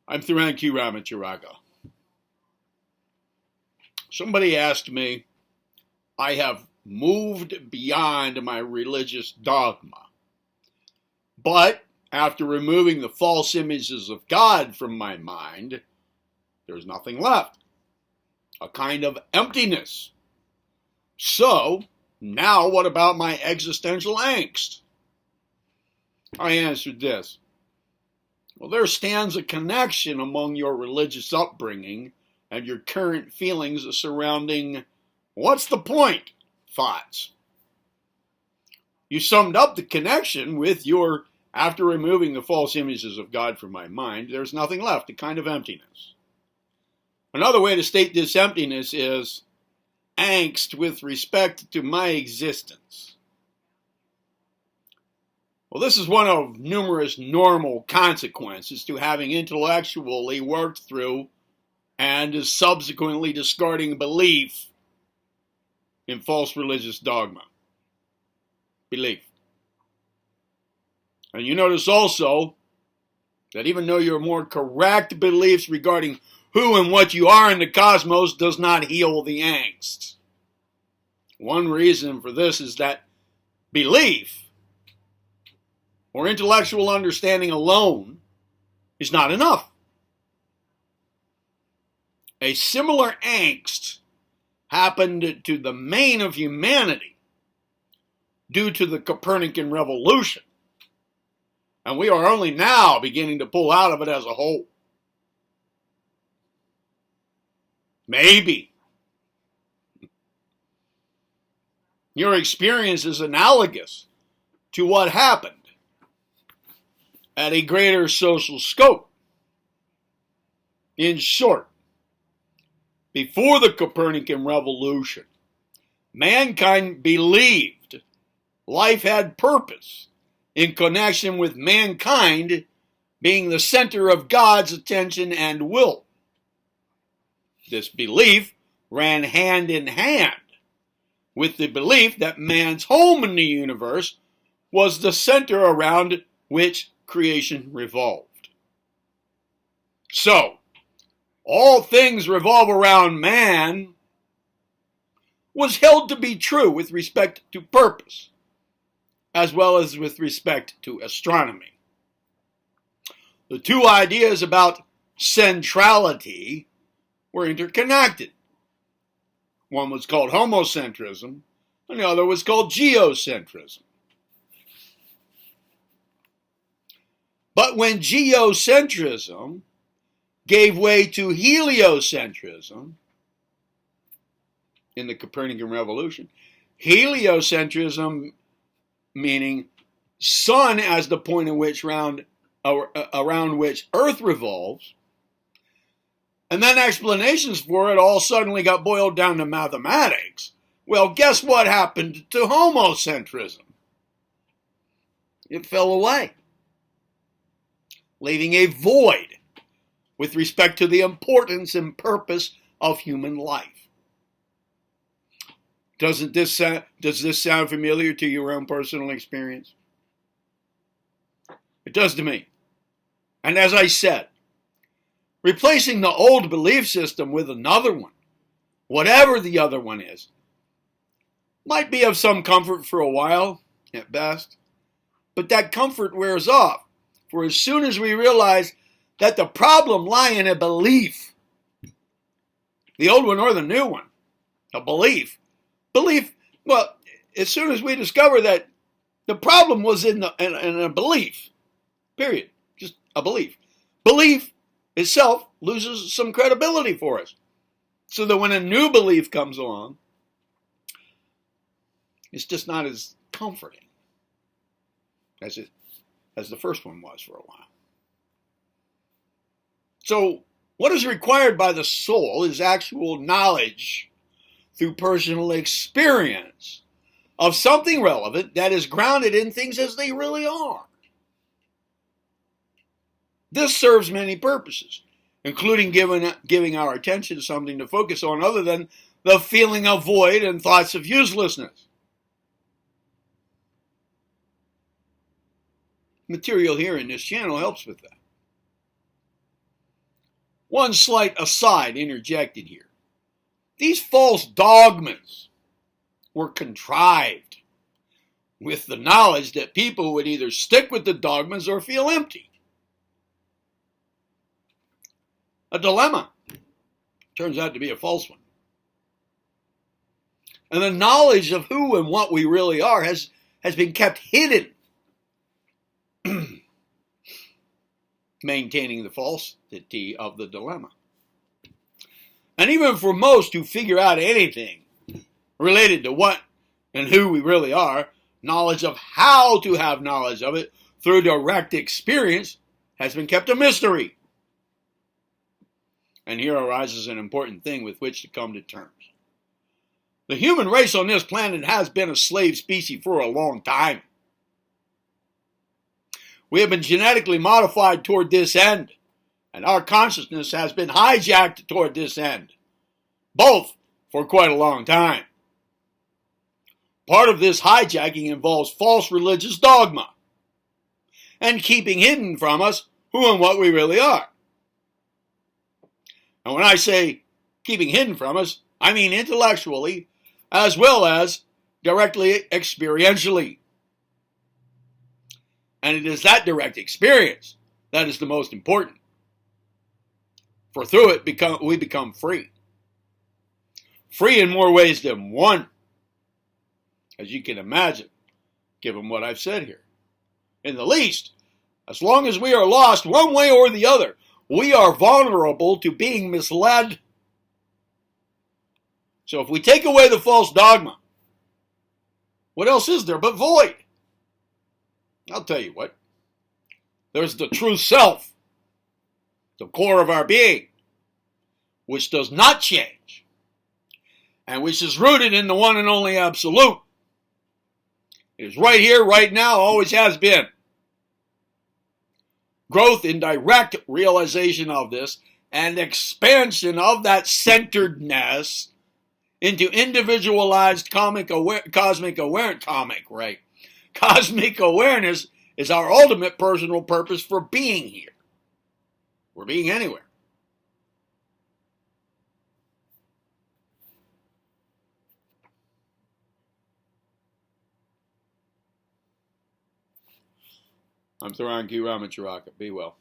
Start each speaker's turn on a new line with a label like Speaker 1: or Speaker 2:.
Speaker 1: I'm Theron Ramacharaka. Somebody asked me, I have moved beyond my religious dogma. But after removing the false images of God from my mind, there's nothing left. A kind of emptiness. So, now what about my existential angst? I answered this. Well, there stands a connection among your religious upbringing and your current feelings surrounding what's the point thoughts. You summed up the connection with your, after removing the false images of God from my mind, there's nothing left, a kind of emptiness. Another way to state this emptiness is angst with respect to my existence. Well, this is one of numerous normal consequences to having intellectually worked through and subsequently discarding belief in false religious dogma. Belief. And you notice also that even though your more correct beliefs regarding who and what you are in the cosmos does not heal the angst. One reason for this is that belief or intellectual understanding alone is not enough. A similar angst happened to the main of humanity due to the Copernican revolution, and we are only now beginning to pull out of it as a whole. Maybe your experience is analogous to what happened at a greater social scope. In short, before the Copernican revolution, mankind believed life had purpose in connection with mankind being the center of God's attention and will. This belief ran hand in hand with the belief that man's home in the universe was the center around which creation revolved. So, all things revolve around man was held to be true with respect to purpose, as well as with respect to astronomy. The two ideas about centrality were interconnected. One was called homocentrism, and the other was called geocentrism. But when geocentrism gave way to heliocentrism in the Copernican revolution, heliocentrism meaning sun as the point in which around which Earth revolves, and then explanations for it all suddenly got boiled down to mathematics. Well, guess what happened to homocentrism? It fell away, leaving a void with respect to the importance and purpose of human life. Does this sound familiar to your own personal experience? It does to me. And as I said, replacing the old belief system with another one, whatever the other one is, might be of some comfort for a while, at best, but that comfort wears off. For as soon as we realize that the problem lies in a belief, the old one or the new one, a belief, well, as soon as we discover that the problem was in a belief, period, just a belief, belief itself loses some credibility for us. So that when a new belief comes along, it's just not as comforting as the first one was for a while. So what is required by the soul is actual knowledge through personal experience of something relevant that is grounded in things as they really are. This serves many purposes, including giving our attention to something to focus on other than the feeling of void and thoughts of uselessness. Material here in this channel helps with that. One slight aside interjected here. These false dogmas were contrived with the knowledge that people would either stick with the dogmas or feel empty. A dilemma turns out to be a false one. And the knowledge of who and what we really are has been kept hidden, maintaining the falsity of the dilemma. And even for most who figure out anything related to what and who we really are, knowledge of how to have knowledge of it through direct experience has been kept a mystery. And here arises an important thing with which to come to terms. The human race on this planet has been a slave species for a long time. We have been genetically modified toward this end, and our consciousness has been hijacked toward this end, both for quite a long time. Part of this hijacking involves false religious dogma and keeping hidden from us who and what we really are. And when I say keeping hidden from us, I mean intellectually as well as directly experientially. And it is that direct experience that is the most important. For through it we become free. Free in more ways than one, as you can imagine, given what I've said here. In the least, as long as we are lost one way or the other, we are vulnerable to being misled. So if we take away the false dogma, what else is there but void? I'll tell you what. There's the true self, the core of our being, which does not change, and which is rooted in the one and only absolute. It is right here, right now, always has been. Growth in direct realization of this and expansion of that centeredness into individualized cosmic awareness is our ultimate personal purpose for being here. We're being anywhere. I'm Theron Ramacharaka. Be well.